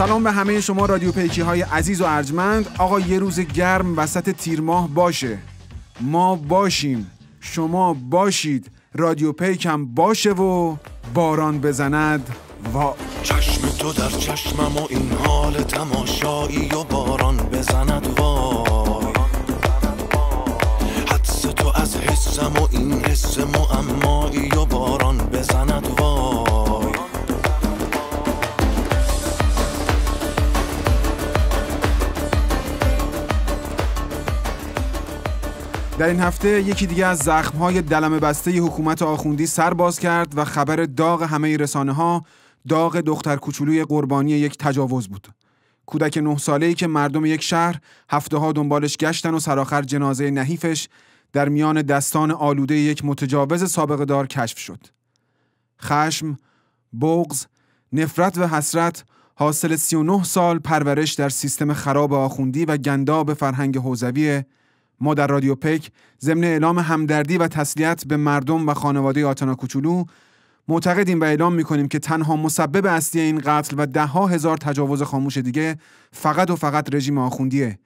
سلام به همه شما رادیو پیکی های عزیز و ارجمند. آقا یه روز گرم وسط تیر ماه باشه، ما باشیم، شما باشید، رادیو پیک هم باشه و باران بزند. چشم تو در چشمم و این حال تماشایی و باران بزند وای، حدس تو از حسم و این حس معمایی و باران بزند وای. در این هفته یکی دیگه از زخم‌های دلمه بسته حکومت آخوندی سر باز کرد و خبر داغ همه رسانه‌ها داغ دختر کوچولوی قربانی یک تجاوز بود. کودک 9 ساله‌ای که مردم یک شهر هفته‌ها دنبالش گشتن و سرآخر جنازه نحیفش در میان دستان آلوده یک متجاوز سابقه دار کشف شد. خشم، بغض، نفرت و حسرت حاصل 39 سال پرورش در سیستم خراب آخوندی و گنداب فرهنگ حوزوی. ما در رادیو پیک ضمن اعلام همدردی و تسلیت به مردم و خانواده آتنا کوچولو معتقدیم و اعلام میکنیم که تنها مسبب اصلی این قتل و 10,000 تجاوز خاموش دیگه فقط و فقط رژیم آخوندیه.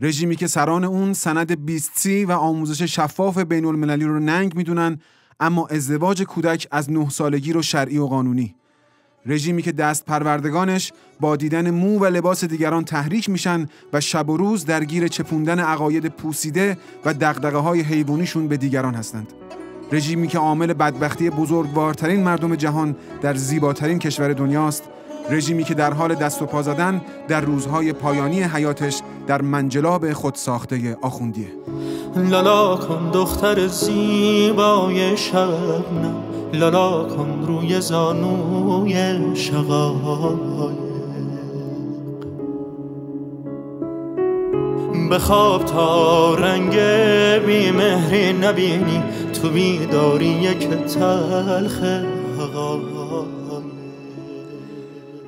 رژیمی که سران اون سند 20C و آموزش شفاف بین المللی رو ننگ میدونن، اما ازدواج کودک از 9 سالگی رو شرعی و قانونی. رژیمی که دست پروردگانش با دیدن مو و لباس دیگران تحریک میشن و شب و روز درگیر چپوندن عقاید پوسیده و دغدغه‌های حیوانیشون به دیگران هستند. رژیمی که عامل بدبختی بزرگوارترین مردم جهان در زیباترین کشور دنیاست. رژیمی که در حال دست و پا زدن در روزهای پایانی حیاتش در منجلاب خود ساخته آخوندیه. لالا کن دختر زیبای شبنم، لالا کن روی زانوی شقایق، بخواب تا رنگ بیمهری نبینی، تو بیداری یک تلخ حقایق.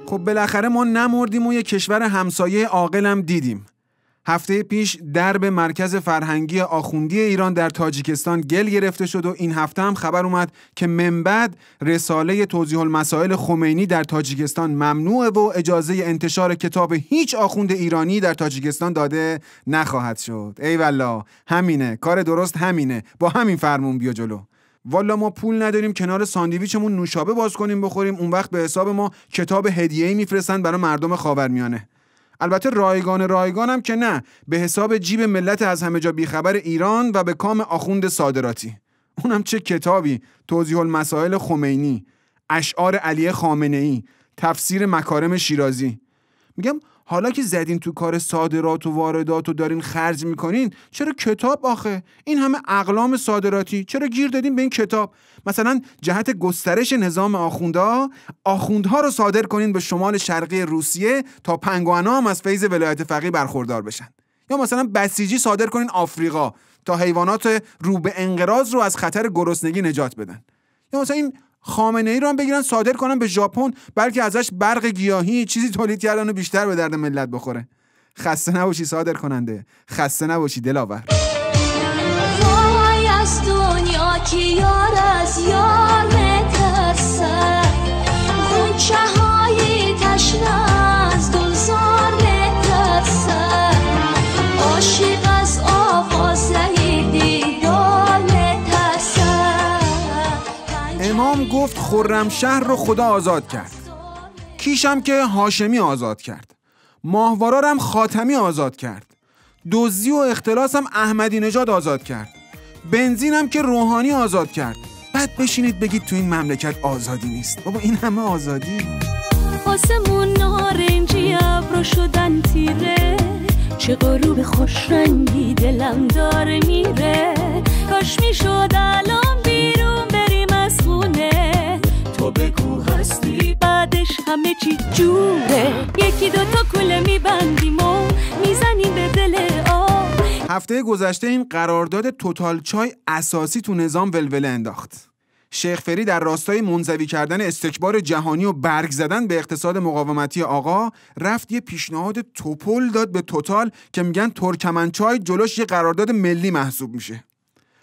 خب بالاخره ما نمردیم و یک کشور همسایه عاقلم دیدیم. هفته پیش درب مرکز فرهنگی آخوندی ایران در تاجیکستان گل گرفته شد و این هفته هم خبر اومد که من بعد رساله توضیح المسائل خمینی در تاجیکستان ممنوعه و اجازه انتشار کتاب هیچ آخوند ایرانی در تاجیکستان داده نخواهد شد. ای والله، همینه، کار درست همینه، با همین فرمون بیا جلو. والا ما پول نداریم کنار ساندویچمون نوشابه باز کنیم بخوریم، اون وقت به حساب ما کتاب هدیه‌ای میفرستن برای مردم خاورمیانه. البته رایگانم که نه، به حساب جیب ملت از همه جا بیخبر ایران و به کام آخوند صادراتی. اونم چه کتابی؟ توضیح المسائل خمینی، اشعار علی خامنه‌ای، تفسیر مکارم شیرازی. میگم حالا که زدین تو کار صادرات و واردات و دارین خرج میکنین، چرا کتاب آخه؟ این همه اقلام صادراتی چرا گیر دادین به این کتاب؟ مثلا جهت گسترش نظام آخوندها رو صادر کنین به شمال شرقی روسیه تا پنگوانا هم از فیض ولایت فقیه برخوردار بشن. یا مثلا بسیجی صادر کنین آفریقا تا حیوانات رو به انقراض رو از خطر گرسنگی نجات بدن. یا مثلا این خامنه‌ای رو هم بگیرن صادر کنن به ژاپن، بلکه ازش برق گیاهی چیزی تولید کردن و بیشتر به درد ملت بخوره. خسته نباشی صادر کننده، خسته نباشی دلاور. وای از دنیا که یار از یار مترسه، غنچه های تشنه از گلزار مترسه، عاشق از آوازه دیدار مترسه. امام گفت خرمشهر رو خدا آزاد کرد، کیشم که هاشمی آزاد کرد، ماهوارارم خاتمی آزاد کرد، دزدی و اختلاسم احمدی نژاد آزاد کرد، بنزینم که روحانی آزاد کرد. بعد بشینید بگید تو این مملکت آزادی نیست. بابا این همه آزادی. آسمون نارنجی ابرو شدن تیره، چه غروب خوش رنگی دلم داره میره، کاش میشد الان بیرون بریم از خونه، تو بگو هستی بعدش همه چی جوره، یکی دوتا کوله میبندیم و میزنیم به دل آب. هفته گذشته این قرارداد توتال چای اساسی تو نظام ولوله انداخت. شیخ فری در راستای منزوی کردن استکبار جهانی و برگ زدن به اقتصاد مقاومتی آقا رفت یه پیشنهاد توپل داد به توتال که میگن ترکمنچای جلوش یه قرارداد ملی محسوب میشه.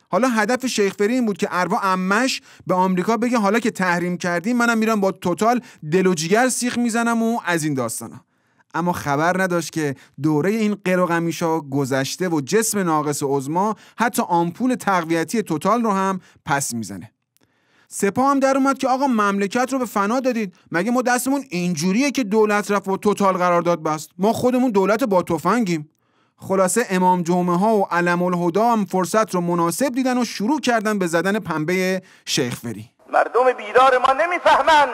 حالا هدف شیخ فری این بود که اروا عمش به آمریکا بگه حالا که تحریم کردیم منم میرم با توتال دل و جیگر سیخ میزنم و از این داستانا. اما خبر نداشت که دوره این قر و قمیشا گذشته و جسم ناقص عظما حتی آمپول تقویتی توتال رو هم پس میزنه. سپاه هم در اومد که آقا مملکت رو به فنا دادید، مگه ما دستمون اینجوریه که دولت رفت و توتال قرارداد بست؟ ما خودمون دولت با تفنگیم. خلاصه امام جمعه ها و علم الهدا هم فرصت رو مناسب دیدن و شروع کردن به زدن پنبه شیخ فری. مردم بیدار ما نمیفهمن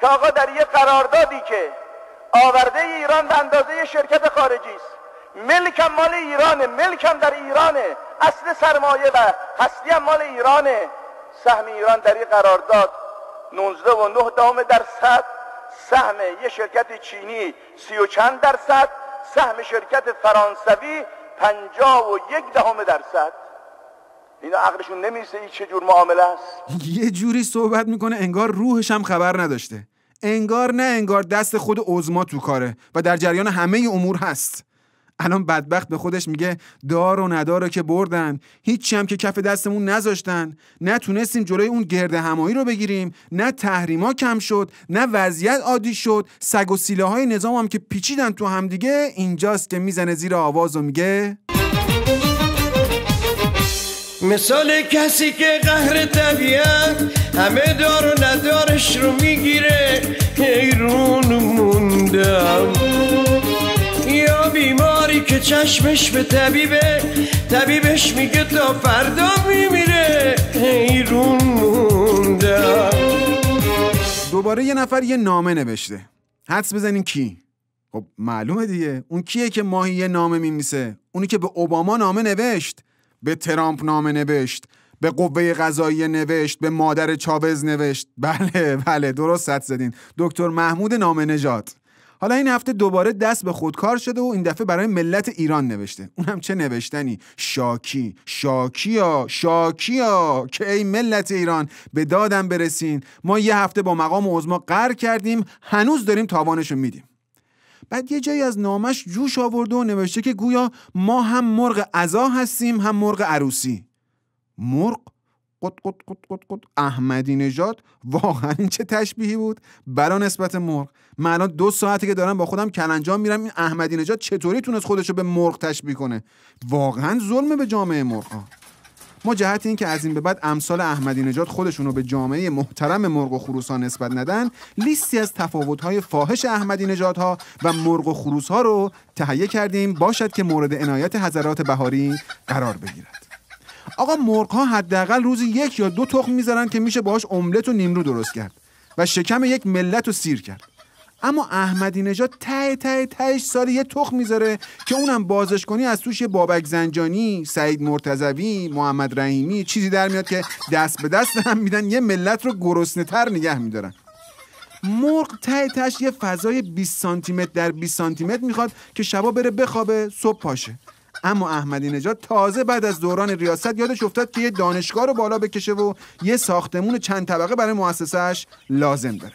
که آقا در یه قراردادی که آورده ایران به اندازه شرکت خارجی است، ملکم مال ایرانه، ملکم در ایرانه، اصل سرمایه و هستی هم مال ایرانه. سهم ایران در این قرارداد 19.9%، سهم یه شرکت چینی 30 و چند درصد، سهم شرکت فرانسوی 51%. اینا عقلشون نمیرسه این چه جور معامله است. یه جوری صحبت میکنه انگار روحش هم خبر نداشته، انگار نه انگار دست خود عظما تو کاره و در جریان همه امور هست. الان بدبخت به خودش میگه دار و نداره که بردن، هیچی هم که کف دستمون نذاشتن، نه تونستیم جلوی اون گرد همایی رو بگیریم، نه تحریما کم شد، نه وضعیت عادی شد، سگ و سیله های نظام هم که پیچیدن تو هم دیگه. اینجاست که میزنه زیر آواز و میگه مثال کسی که قهر طبیعت همه دار و ندارش رو میگیره، حیرون موندم. یا بیماری که چشمش به طبیبه، طبیبش میگه تا فردا میمیره، حیرون موندم. دوباره یه نفر یه نامه نوشته. حدس بزنین کی؟ خب معلومه دیگه، اون کیه که ماهی یه نامه میمیسه؟ اونی که به اوباما نامه نوشت، به ترامپ نامه نوشت، به قوه قضاییه نوشت، به مادر چاوز نوشت. بله درست حدس زدین، دکتر محمود نامه نژاد. حالا این هفته دوباره دست به خودکار شده و این دفعه برای ملت ایران نوشته. اونم چه نوشتنی؟ شاکیا که ای ملت ایران به دادم برسین، ما یه هفته با مقام عظما قهر کردیم، هنوز داریم تاوانشو میدیم. بعد یه جایی از نامش جوش آورده و نوشته که گویا ما هم مرغ عزا هستیم هم مرغ عروسی. مرغ؟ قط احمدی نژاد؟ واقعا این چه تشبیهی بود برای نسبت مرغ. من الان 2 ساعته که دارم با خودم کلنجار میرم این احمدی نژاد چطوری تونست خودشو به مرغ تشبیه کنه. واقعا ظلمه به جامعه مرغ‌ها. ما جهت این که از این به بعد امثال احمدی نژاد خودشونو به جامعه محترم مرغ و خروس‌ها نسبت ندن، لیستی از تفاوت‌های فاحش احمدی نژادها و مرغ و خروس‌ها رو تهیه کردیم باشد که مورد عنایت حضرات بهاری قرار بگیرد. آقا مرغ‌ها حداقل روزی 1 یا 2 تخم میذارن که میشه باهاش املت و نیمرو درست کرد و شکم یک ملت رو سیر کرد. اما احمدی نژاد تهش سالی 1 تخم میذاره که اونم بازش کنی از توش یه بابک زنجانی، سعید مرتضوی، محمد رحیمی چیزی در میاد که دست به دست هم میدن یه ملت رو گرسنه‌تر نگه میدارن. مرغ تهش یه فضای 20 سانتی متر در 20 سانتی متر میخواد که شبا بره بخوابه صبح پاشه. اما احمدی نژاد تازه بعد از دوران ریاست یادش افتاد که یه دانشگاه رو بالا بکشه و یه ساختمون چند طبقه برای مؤسسه‌اش لازم داره.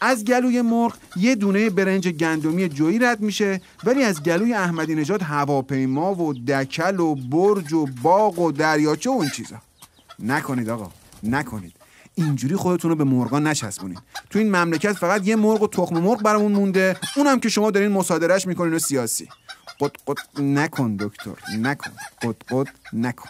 از گلوی مرغ یه دونه برنج گندمی جویی رد میشه، ولی از گلوی احمدی نژاد هواپیما و دکل و برج و باغ و دریاچه و این چیزا. نکنید آقا، نکنید. اینجوری خودتون رو به مرغان نچسبونید. تو این مملکت فقط یه مرغ و تخم مرغ برامون مونده، اونم که شما دارین مصادرهش میکنین و سیاسی. قط نکن دکتر، نکن. قط نکن.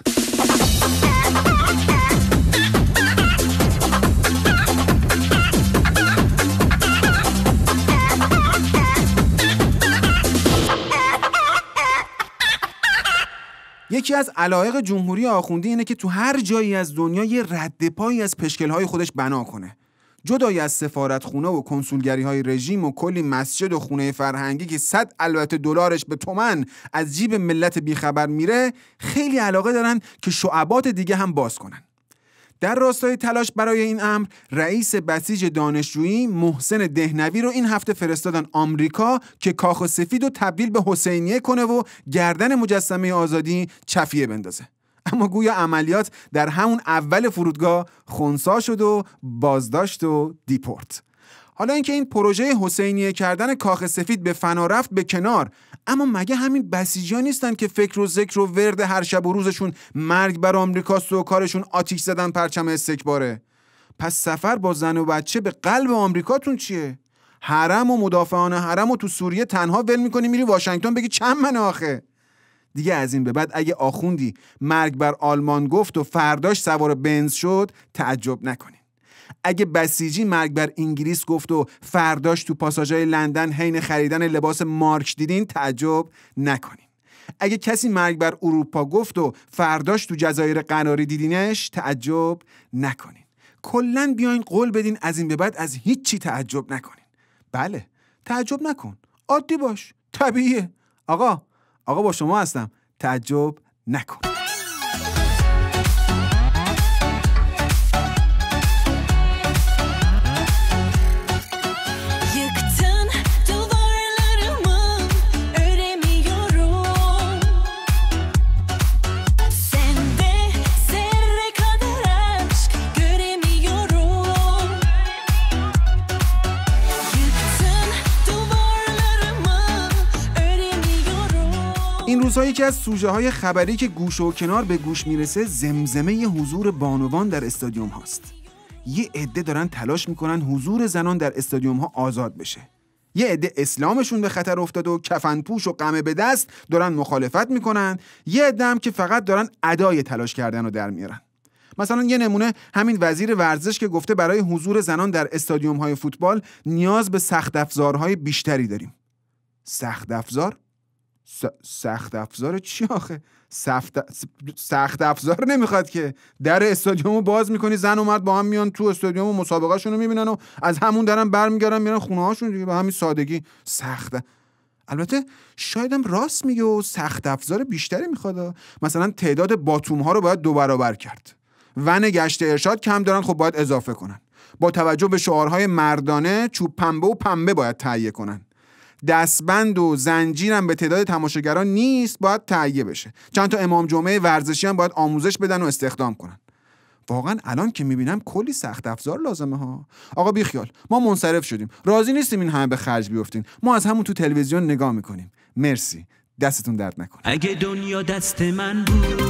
یکی از علایق جمهوری آخوندی اینه که تو هر جایی از دنیا یه رد پایی از پشکل‌های خودش بنا کنه. جدای از سفارتخونه و کنسولگری‌های رژیم و کلی مسجد و خونه فرهنگی که 100 البته دلارش به تومن از جیب ملت بیخبر میره، خیلی علاقه دارن که شعبات دیگه هم باز کنن. در راستای تلاش برای این امر، رئیس بسیج دانشجویی محسن دهنوی رو این هفته فرستادن آمریکا که کاخ سفید رو تبدیل به حسینیه کنه و گردن مجسمه آزادی چفیه بندازه. اما گویا عملیات در همون اول فرودگاه خنثی شد و بازداشت و دیپورت. حالا اینکه این پروژه حسینیه کردن کاخ سفید به فنا رفت به کنار، اما مگه همین بسیجا نیستن که فکر و ذکر و ورد هر شب و روزشون مرگ بر آمریکاست و کارشون آتیش زدن پرچم استکباره؟ پس سفر با زن و بچه به قلب آمریکاتون چیه؟ حرم و مدافعان حرم و تو سوریه تنها ول میکنی میری واشنگتن بگی چند منه آخه. دیگه از این به بعد اگه آخوندی مرگ بر آلمان گفت و فرداش سوار بنز شد تعجب نکنین. اگه بسیجی مرگ بر انگلیس گفت و فرداش تو پاساژهای لندن حین خریدن لباس مارک دیدین تعجب نکنین. اگه کسی مرگ بر اروپا گفت و فرداش تو جزایر قناری دیدینش تعجب نکنین. کلن بیاین قول بدین از این به بعد از هیچی تعجب نکنین. بله تعجب نکن، عادی باش، طبیعیه. آقا با شما هستم، تعجب نکن. این روزها یکی از سوژه های خبری که گوشه و کنار به گوش میرسه زمزمه ی حضور بانوان در استادیوم هاست. یه عده دارن تلاش میکنن حضور زنان در استادیوم ها آزاد بشه. یه عده اسلامشون به خطر افتاده و کفنپوش و قمه به دست دارن مخالفت میکنن. یه عده هم که فقط دارن ادای تلاش کردن رو در میارن. مثلا یه نمونه همین وزیر ورزش که گفته برای حضور زنان در استادیوم های فوتبال نیاز به سخت افزارهای بیشتری داریم. سخت افزار؟ سخت افزار چی آخه؟ سخت افزار نمیخواد که در استادیومو باز میکنی زن و مرد با هم میان تو استادیوم و مسابقه شونو میبینن و از همون درن برمیگردن میرن خونه هاشون دیگه. به همین سادگی سخته. البته شایدم راست میگه و سخت افزار بیشتری میخواد. مثلا تعداد باتوم ها رو باید 2 برابر کرد. ون گشت ارشاد کم دارن، خب باید اضافه کنن. با توجه به شعارهای مردانه چوب پنبه و پنبه باید تهیه کنن. دستبند و زنجیر هم به تعداد تماشاگران نیست، باید تهیه بشه. چند تا امام جمعه ورزشی هم باید آموزش بدن و استخدام کنن. واقعا الان که میبینم کلی سخت افزار لازمه ها. آقا بیخیال، ما منصرف شدیم، راضی نیستیم این همه به خرج بیافتین. ما از همون تو تلویزیون نگاه میکنیم. مرسی، دستتون درد نکنه. اگه دنیا دست من بود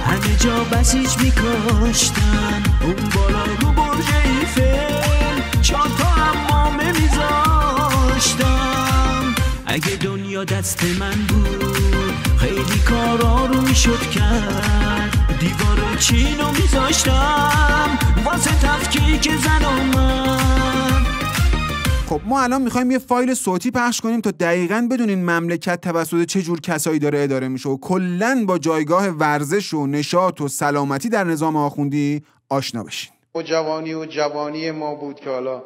همه جا بسیج میکاشتن، اون بالا رو برج ایفل 4 تا حمامه میذاشتم. اگه دنیا دست من بود خیلی کارا رو میشد کرد، دیوار چینو میذاشتم واسه تفکیک زن و من. خب ما الان میخوایم یه فایل صوتی پخش کنیم تا دقیقاً بدونین مملکت توسط چه جور کسایی داره اداره میشه و کلاً با جایگاه ورزش و نشاط و سلامتی در نظام آخوندی آشنا بشین. و جوانی ما بود که حالا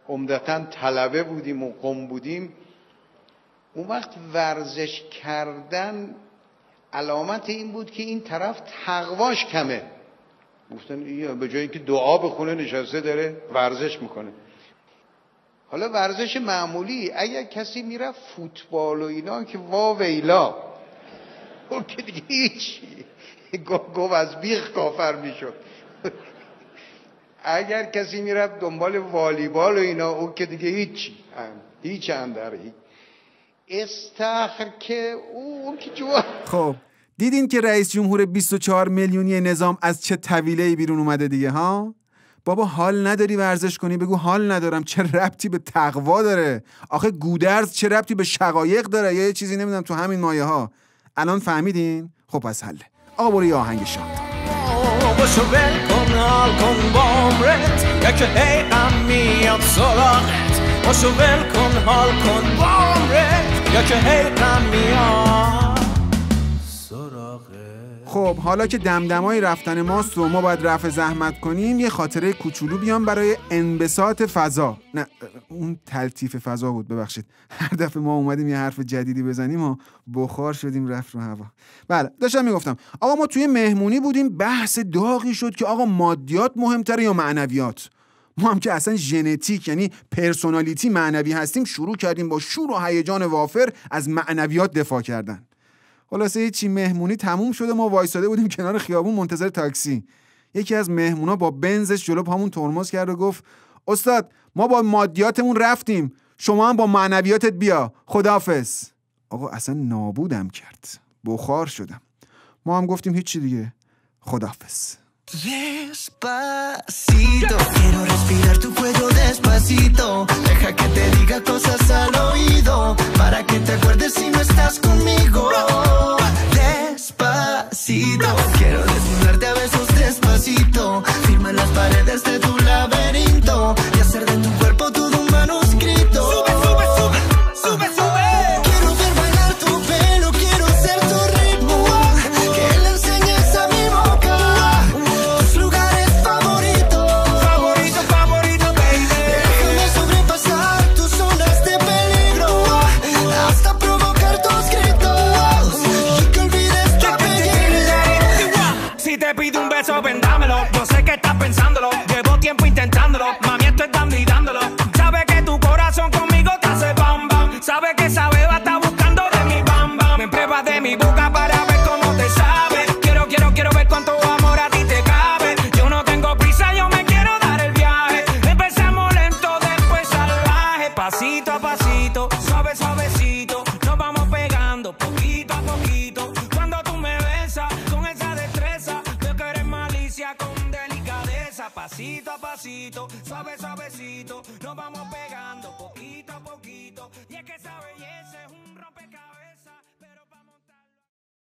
عمدتاً طلبه بودیم و قم بودیم. اون وقت ورزش کردن علامت این بود که این طرف تقواش کمه. گفتن به جای اینکه دعا بخونه نشسته داره ورزش میکنه. حالا ورزش معمولی اگر کسی میره فوتبال و اینا که وا ویلا اون که دیگه هیچ گفت از بیخ کافر میشد. اگر کسی میره دنبال والیبال و اینا اون که دیگه هیچ اندری استخر که اون که جوان. خب دیدین که رئیس جمهور 24 میلیونی نظام از چه طویله‌ای بیرون اومده دیگه ها؟ بابا حال نداری ورزش کنی بگو حال ندارم. چه ربطی به تقوا داره؟ آخه گودرز چه ربطی به شقایق داره؟ یا یه چیزی نمیدونم تو همین مایه ها. الان فهمیدین؟ خب پس حله. آقا برو یه آهنگ شاد. باشو ول کن حال کن با عمرت یا که هی غم میاد سراغت. باشو ول کن حال کن با عمرت یا که هی غم میاد سراغت. خب حالا که دمدمای رفتن ماست و ما باید رفع زحمت کنیم، یه خاطره کوچولو بیام برای انبساط فضا. نه اون تلطیف فضا بود، ببخشید. هر دفعه ما اومدیم یه حرف جدیدی بزنیم و بخار شدیم رفت رو هوا. بله داشتم میگفتم آقا ما توی مهمونی بودیم، بحث داغی شد که آقا مادیات مهمتره یا معنویات. ما هم که اصلا ژنتیک یعنی پرسونالیتی معنوی هستیم، شروع کردیم با شور و هیجان وافر از معنویات دفاع کردن. خلاصه چی مهمونی تموم شده، ما وایساده بودیم کنار خیابون منتظر تاکسی. یکی از مهمونا با بنزش جلو پامون ترمز کرد و گفت استاد ما با مادیاتمون رفتیم، شما هم با معنویاتت بیا، خداحافظ. آقا اصلا نابودم کرد، بخار شدم. ما هم گفتیم هیچی دیگه، خداحافظ. Despacito, quiero respirar tu cuello despacito. Deja que te diga cosas al oído, para que te acuerdes si no estás conmigo. Despacito, quiero desnudarte a besos despacito. Firma en las paredes de tu laberinto y hacer de tu cuerpo todo un manuscrito. Sube, sube, sube, sube, sube. Quiero ver bailar tu pelo, quiero ser tu ritmo. Que le enseñes a mi boca tus lugares favoritos. Favorito, favorito, baby. Déjame sobrepasar tus zonas de peligro hasta provocar tus gritos y que olvides tu apellido. Si te pido un beso, vendámelo. Yo sé que estás pensándolo. Llevo tiempo intentándolo. Mami, estoy dando y dándolo. Sabe que tu corazón conmigo te hace bam bam. Sabe que esa beba está buscando de mi bam bam. Me pruebas de mi boca para ver cómo te sabe. Quiero ver cuánto amor a ti te cabe. Yo no tengo prisa, yo me quiero dar el viaje. Empezamos lento, después salvaje. Pasito a pasito, suave, suavecito. Nos vamos pegando poquito a poquito. Cuando tú me besas con esa destreza, veo que eres malicia con delicadeza. Pasito a pasito, suave, suavecito. Nos vamos pegando poquito a poquito. Y es que esa belleza es un rompecabezas.